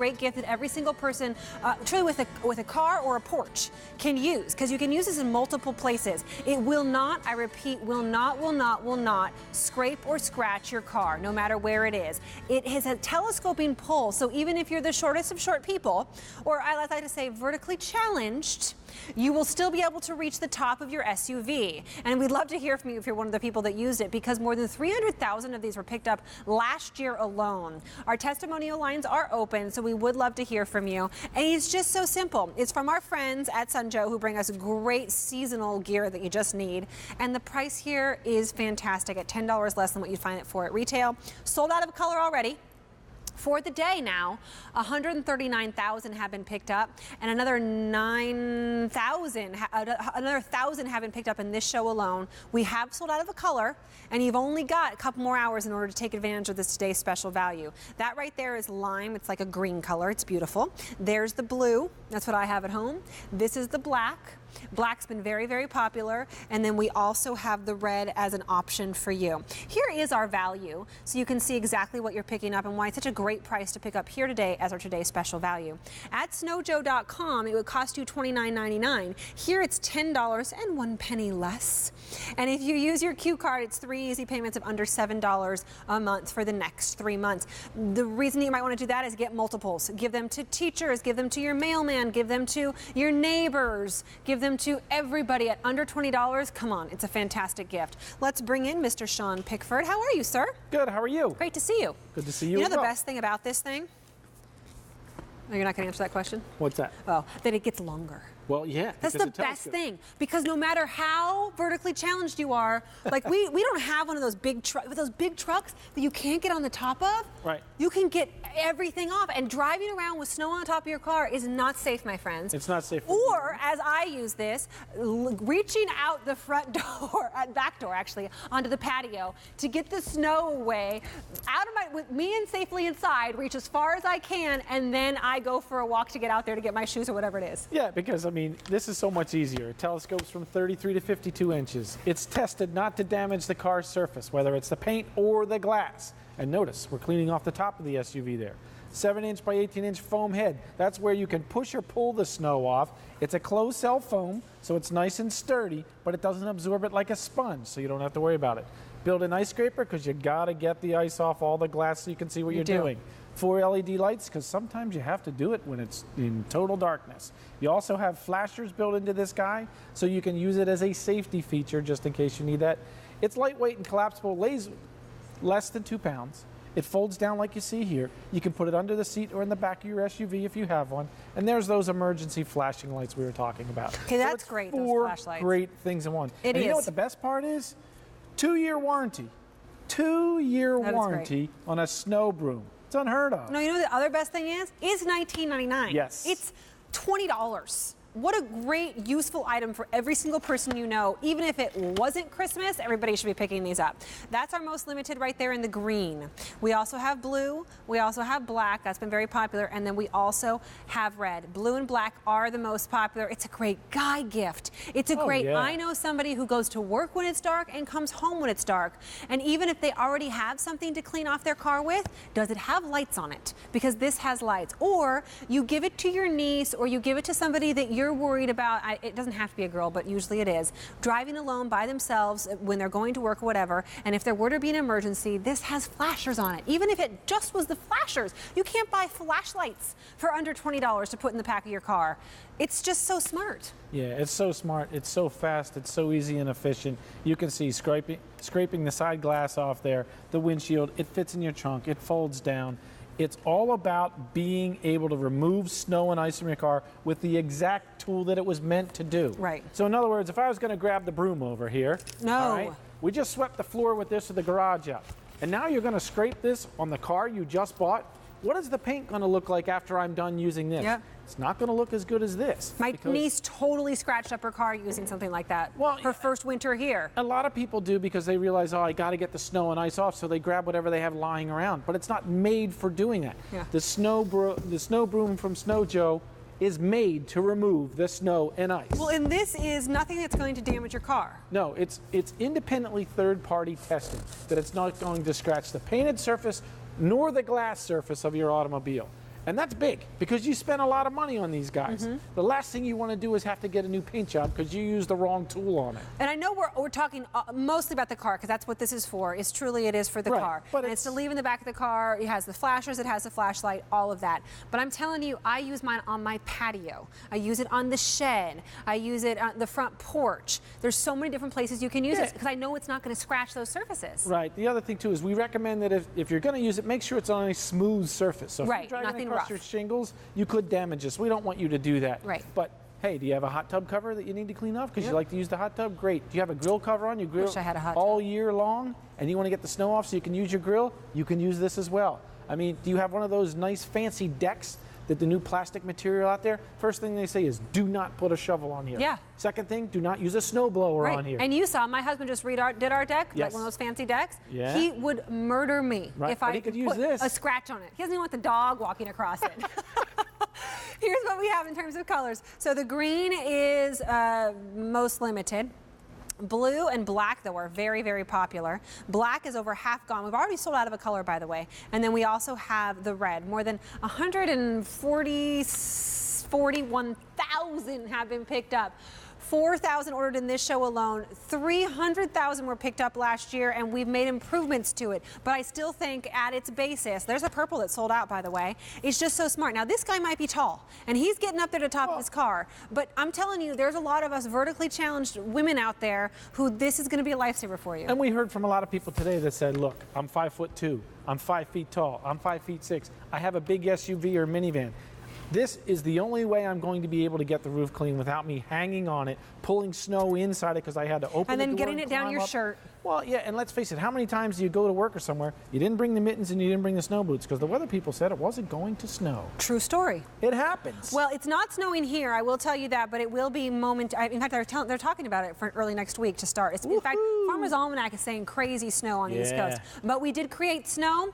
great gift that every single person, truly with a car or a porch, can use, because you can use this in multiple places. It will not, I repeat, will not scrape or scratch your car, no matter where it is. It has a telescoping pull, so even if you're the shortest of short people, or I like to say vertically challenged, you will still be able to reach the top of your SUV. And we'd love to hear from you if you're one of the people that used it, because more than 300,000 of these were picked up last year alone. Our testimonial lines are open, so we would love to hear from you. And it's just so simple. It's from our friends at Sunjoe, who bring us great seasonal gear that you just need. And the price here is fantastic at $10 less than what you'd find it for at retail. Sold out of color already. For the day now, 139,000 have been picked up, and another 1,000 have been picked up in this show alone. We have sold out of a color, and you've only got a couple more hours in order to take advantage of this today's special value. That right there is lime. It's like a green color. It's beautiful. There's the blue. That's what I have at home. This is the black. Black's been very, very popular, and then we also have the red as an option for you. Here is our value, so you can see exactly what you're picking up and why it's such a great price to pick up here today as our today's special value. At snowjoe.com, it would cost you $29.99. Here it's $10 and 1 penny less. And if you use your Q card, it's 3 easy payments of under $7 a month for the next 3 months. The reason you might want to do that is get multiples. Give them to teachers, give them to your mailman, give them to your neighbors, give them to everybody at under $20. Come on, it's a fantastic gift. Let's bring in Mr. Sean Pickford. How are you, sir? Good, how are you? Great to see you. Good to see you. You know the best thing about this thing? No, you're not going to answer that question? What's that? Oh, that it gets longer. Well, yeah. That's the best thing, because no matter how vertically challenged you are, like we don't have one of those big trucks that you can't get on the top of. Right. You can get everything off, and driving around with snow on the top of your car is not safe, my friends. It's not safe. Or, as I use this, reaching out the front door, back door actually, onto the patio to get the snow away, with me and safely inside, reach as far as I can, and then I go for a walk to get out there to get my shoes or whatever it is. Yeah, because I mean, this is so much easier. It telescopes from 33 to 52 inches. It's tested not to damage the car's surface, whether it's the paint or the glass. And notice, we're cleaning off the top of the SUV there. 7-inch by 18-inch foam head. That's where you can push or pull the snow off. It's a closed cell foam, so it's nice and sturdy, but it doesn't absorb it like a sponge, so you don't have to worry about it. Built-in ice scraper, because you gotta get the ice off all the glass so you can see what you're doing. 4 LED lights, because sometimes you have to do it when it's in total darkness. You also have flashers built into this guy, so you can use it as a safety feature just in case you need that. It's lightweight and collapsible, weighs less than 2 pounds. It folds down like you see here. You can put it under the seat or in the back of your SUV if you have one. And there's those emergency flashing lights we were talking about. Okay, that's great, those flashlights. 4 great things in one. It is. You know what the best part is? 2-year warranty. 2-year warranty on a Snowbroom. It's unheard of. No, you know what the other best thing is? It's $19.99. Yes. It's $20. What a great, useful item for every single person you know. Even if it wasn't Christmas, everybody should be picking these up. That's our most limited right there in the green. We also have blue. We also have black. That's been very popular. And then we also have red. Blue and black are the most popular. It's a great guy gift. It's a great, I know somebody who goes to work when it's dark and comes home when it's dark. And even if they already have something to clean off their car with, does it have lights on it? Because this has lights. Or you give it to your niece, or you give it to somebody that you're worried about. It doesn't have to be a girl, but usually it is. Driving alone by themselves when they're going to work or whatever, and if there were to be an emergency, this has flashers on it. Even if it just was the flashers, you can't buy flashlights for under $20 to put in the back of your car. It's just so smart. Yeah, it's so smart. It's so fast. It's so easy and efficient. You can see scraping the side glass off there, the windshield. It fits in your trunk. It folds down. It's all about being able to remove snow and ice from your car with the exact tool that it was meant to do. Right. So in other words, if I was going to grab the broom over here, all right, we just swept the floor with this to the garage up. And now you're going to scrape this on the car you just bought. What is the paint going to look like after I'm done using this? Yep. It's not going to look as good as this. My niece totally scratched up her car using something like that. Well, her first winter here. A lot of people do because they realize, oh, I got to get the snow and ice off, so they grab whatever they have lying around. But it's not made for doing that. Yeah. The Snowbroom from Snowjoe is made to remove the snow and ice. Well, and this is nothing that's going to damage your car. No, it's independently third-party tested that it's not going to scratch the painted surface nor the glass surface of your automobile. And that's big because you spend a lot of money on these guys. The last thing you want to do is have to get a new paint job because you used the wrong tool on it. And I know we're talking mostly about the car because that's what this is for. It is for the car. But and it's to leave in the back of the car. It has the flashers, it has the flashlight, all of that. But I'm telling you, I use mine on my patio. I use it on the shed. I use it on the front porch. There's so many different places you can use it because I know it's not going to scratch those surfaces. Right. The other thing too is we recommend that if you're going to use it, make sure it's on a smooth surface. So if you're driving nothing across rough. your shingles, you could damage this. We don't want you to do that. Right. But hey, do you have a hot tub cover that you need to clean off because you like to use the hot tub? Great. Do you have a grill cover on? You grill Wish I had a hot all tub. year long and you want to get the snow off so you can use your grill? You can use this as well. I mean, do you have one of those nice fancy decks that the new plastic material out there? First thing they say is do not put a shovel on here. Yeah. Second thing, do not use a snow blower on here. And you saw my husband just did our deck, like one of those fancy decks. Yeah. He would murder me if I he could use put this. a scratch on it. He doesn't even want the dog walking across it. Here's what we have in terms of colors. So the green is most limited. Blue and black, though, are very, very popular. Black is over half gone. We've already sold out of a color, by the way. And then we also have the red. More than 41,000 have been picked up. 4,000 ordered in this show alone. 300,000 were picked up last year, and we've made improvements to it. But I still think at its basis, there's a purple that sold out, by the way. It's just so smart. Now, this guy might be tall, and he's getting up there to the top of his car. But I'm telling you, there's a lot of us vertically challenged women out there who this is going to be a lifesaver for you. And we heard from a lot of people today that said, look, I'm 5'2", I'm 5 feet tall, I'm 5'6", I have a big SUV or minivan. This is the only way I'm going to be able to get the roof clean without me hanging on it, pulling snow inside it because I had to open and the then door getting it down your shirt. Well, yeah, and let's face it, how many times do you go to work or somewhere, you didn't bring the mittens and you didn't bring the snow boots because the weather people said it wasn't going to snow. True story. It happens. Well, it's not snowing here, I will tell you that, but it will be in fact, they're talking about it for early next week to start. In fact, Farmer's Almanac is saying crazy snow on the East Coast. But we did create snow.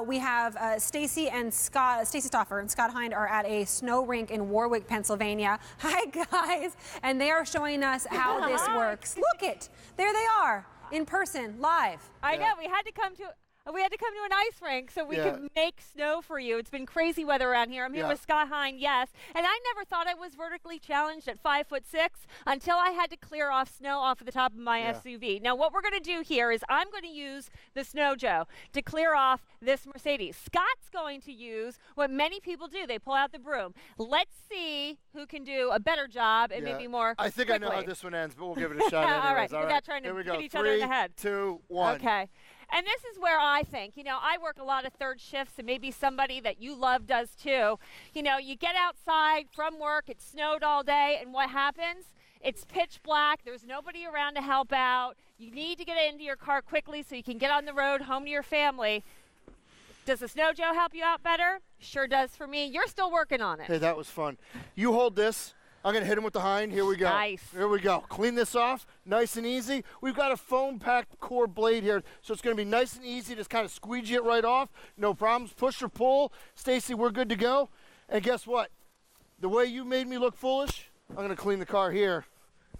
We have Stacy Stoffer and Scott Hind are at a snow rink in Warwick, Pennsylvania. Hi, guys. And they are showing us how this works. Look it. There they are. In person, live. I know. We had to come to an ice rink so we could make snow for you. It's been crazy weather around here. I'm here with Scott Hind, yes. And I never thought I was vertically challenged at 5'6" until I had to clear off snow off of the top of my SUV. Now, what we're going to do here is I'm going to use the Snow Joe to clear off this Mercedes. Scott's going to use what many people do. They pull out the broom. Let's see who can do a better job and maybe more I think quickly. I know how this one ends, but we'll give it a shot anyways. All right. All Without trying to Here we hit go. each other in the head. 3, 2, 1. Okay. And this is where I think, I work a lot of third shifts, and maybe somebody that you love does too. You get outside from work, it snowed all day, and what happens? It's pitch black. There's nobody around to help out. You need to get into your car quickly so you can get on the road home to your family. Does the Snow Joe help you out better? Sure does for me. You're still working on it. Hey, that was fun. You hold this. I'm going to hit him with the hind. Here we go. Nice. Here we go. Clean this off. Nice and easy. We've got a foam-packed core blade here, so it's going to be nice and easy. Just kind of squeegee it right off. No problems. Push or pull. Stacy, we're good to go. And guess what? The way you made me look foolish, I'm going to clean the car here.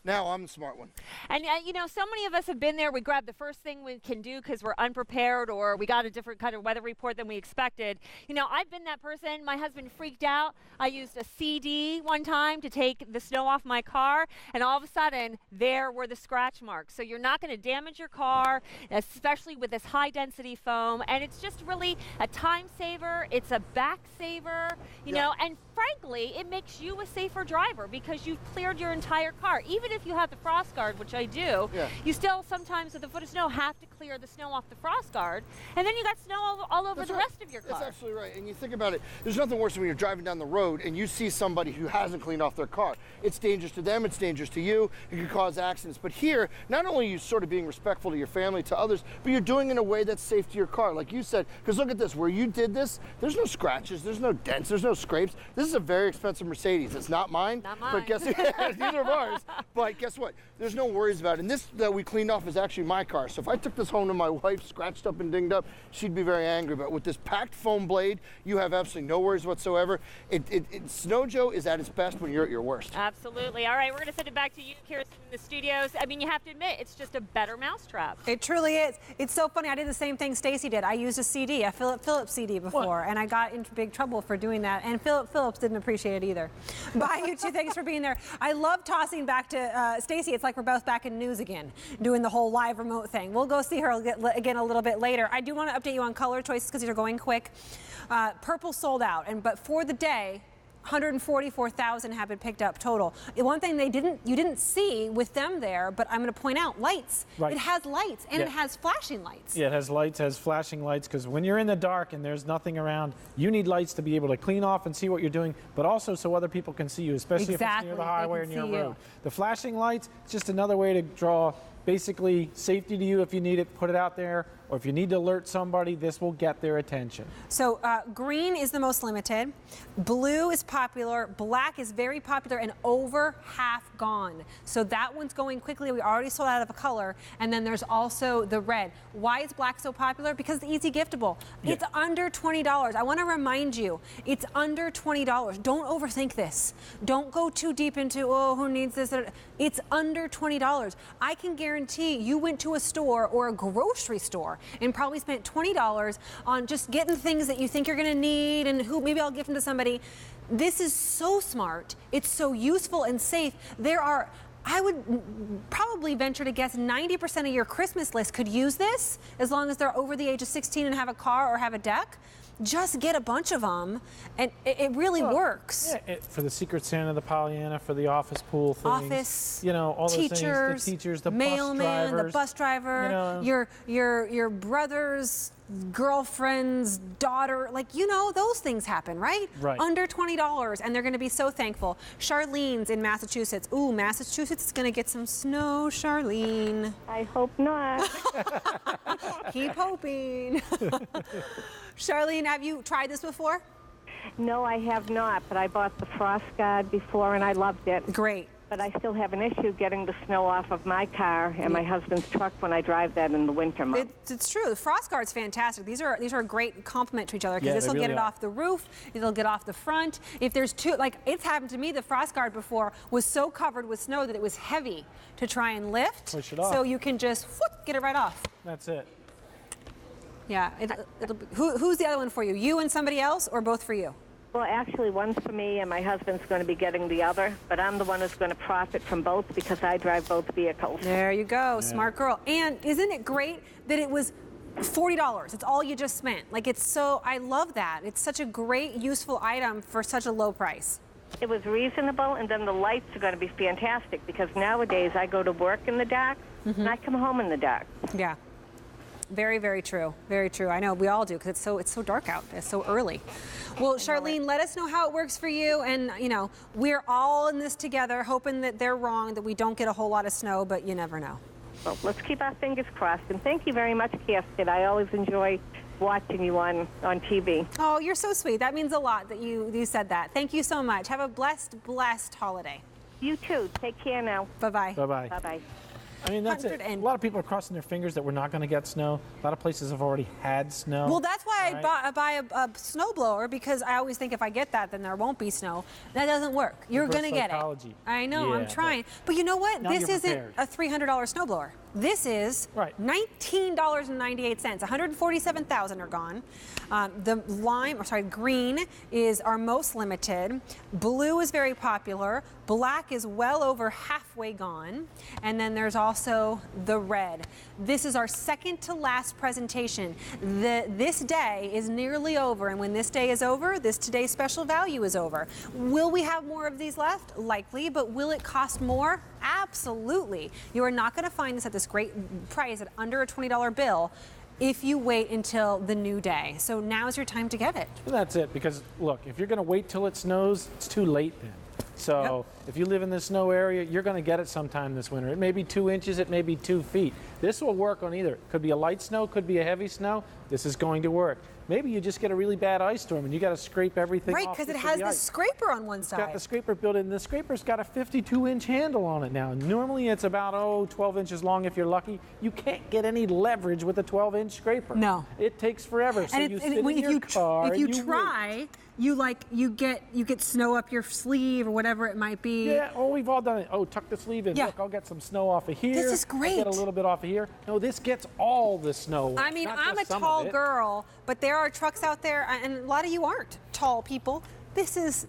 Now I'm the smart one. And, so many of us have been there. We grab the first thing we can do because we're unprepared or we got a different kind of weather report than we expected. I've been that person. My husband freaked out. I used a CD one time to take the snow off my car, and all of a sudden, there were the scratch marks. So you're not going to damage your car, especially with this high-density foam. And it's just really a time saver. It's a back saver, you know, and frankly, it makes you a safer driver because you've cleared your entire car. Even if you have the frost guard, which I do, you still sometimes with a foot of snow have to clear the snow off the frost guard, and then you got snow all over the rest of your car. That's absolutely right. And you think about it, there's nothing worse than when you're driving down the road and you see somebody who hasn't cleaned off their car. It's dangerous to them, it's dangerous to you, it can cause accidents. But here, not only are you sort of being respectful to your family, to others, but you're doing it in a way that's safe to your car. Like you said, because look at this, where you did this, there's no scratches, there's no dents, there's no scrapes. This is a very expensive Mercedes. It's not mine. Not mine. But guess neither of ours. But guess what? There's no worries about it. And this that we cleaned off is actually my car. So if I took this home to my wife, scratched up and dinged up, she'd be very angry. But with this packed foam blade, you have absolutely no worries whatsoever. Snow Joe is at its best when you're at your worst. Absolutely. All right, we're going to send it back to you, Kirsten, in the studios. I mean, you have to admit, it's just a better mousetrap. It truly is. It's so funny. I did the same thing Stacy did. I used a CD, a Philips CD before, and I got into big trouble for doing that. And Philips didn't appreciate it either. Bye, you two. Thanks for being there. I love tossing back to Stacy. It's like we're both back in news again, doing the whole live remote thing. We'll go see her again a little bit later. I do want to update you on color choices because these are going quick. Purple sold out, but for the day, 144,000 have been picked up total. One thing you didn't see with them there, but I'm going to point out lights. Right. It has lights and it has flashing lights. Yeah, it has lights, has flashing lights, because when you're in the dark and there's nothing around, you need lights to be able to clean off and see what you're doing, but also so other people can see you, especially if it's near the highway or near a road. The flashing lights, it's just another way to draw basically safety to you if you need it, put it out there, or if you need to alert somebody, this will get their attention. So green is the most limited, blue is popular, black is very popular and over half gone. So that one's going quickly. We already sold out of a color, and then there's also the red. Why is black so popular? Because it's easy giftable. Yeah. It's under $20. I want to remind you, it's under $20. Don't overthink this. Don't go too deep into, oh, who needs this? It's under $20. I can guarantee you went to a store or a grocery store and probably spent $20 on just getting things that you think you're going to need and maybe I'll gift them to somebody. This is so smart. It's so useful and safe. I would probably venture to guess 90% of your Christmas list could use this as long as they're over the age of 16 and have a car or have a deck. Just get a bunch of them, and it really works. Yeah, for the Secret Santa, the Pollyanna, for the office pool things. Office, all those things. The teachers, the mailman, bus drivers, the bus driver, your brother's girlfriend's daughter, those things happen, right? Right. Under $20, and they're going to be so thankful. Charlene's in Massachusetts. Ooh, Massachusetts is going to get some snow, Charlene. I hope not. Keep hoping. Charlene, have you tried this before? No, I have not, but I bought the Frost Guard before and I loved it. Great. But I still have an issue getting the snow off of my car and my husband's truck when I drive that in the winter months. It's true. The Frost Guard's fantastic. These are a great complement to each other because this will really get it off the roof. It'll get off the front. If there's two, it's happened to me, the Frost Guard before was so covered with snow that it was heavy to try and lift. Push it off. So you can just get it right off. That's it. Yeah. Who's the other one for you? You and somebody else, or both for you? Well, actually, one's for me, and my husband's going to be getting the other, but I'm the one who's going to profit from both because I drive both vehicles. There you go. Smart girl. And isn't it great that it was $40? It's all you just spent. I love that. It's such a great, useful item for such a low price. It was reasonable, and then the lights are going to be fantastic because nowadays I go to work in the dark, and I come home in the dark. Yeah. Very, very true. Very true. I know we all do because it's so dark out. It's so early. Well, Charlene, let us know how it works for you. And, we're all in this together, hoping that they're wrong, that we don't get a whole lot of snow, but you never know. Well, let's keep our fingers crossed. And thank you very much, Kirsten. I always enjoy watching you on TV. Oh, you're so sweet. That means a lot that you said that. Thank you so much. Have a blessed holiday. You too. Take care now. Bye-bye. Bye-bye. Bye-bye. I mean, that's it. A lot of people are crossing their fingers that we're not going to get snow. A lot of places have already had snow. Well, that's why I buy a snowblower, because I always think if I get that, then there won't be snow. That doesn't work. You're going to get it. I know, I'm trying. But you know what? This isn't a $300 snowblower. This is $19.98. 147,000 are gone. The green is our most limited. Blue is very popular. Black is well over halfway gone. And then there's also the red. This is our second to last presentation. This day is nearly over, and when this day is over, today's special value is over. Will we have more of these left? Likely, but will it cost more? Absolutely. You are not going to find this at this great price at under a $20 bill if you wait until the new day. So now's your time to get it. That's it, because look, if you're going to wait till it snows, it's too late then. So if you live in the snow area, you're going to get it sometime this winter. It may be 2 inches, it may be 2 feet. This will work on either. Could be a light snow, could be a heavy snow. This is going to work. Maybe you just get a really bad ice storm and you got to scrape everything Right, off. because it just has with the the ice. scraper on one It's got side. the scraper built in. The scraper's got a 52-inch handle on it now. Normally it's about 12 inches long if you're lucky. You can't get any leverage with a 12-inch scraper. No. It takes forever. So you sit in your car if you and you try, you get snow up your sleeve or whatever it might be. Yeah, we've all done it. Oh, tuck the sleeve in. Yeah. Look, I'll get some snow off of here. This is I'll great. get a little bit off of here. No, this gets all the snow. I mean, not I'm a just some of tall it. girl, but there are trucks out there, and a lot of you aren't tall people. This is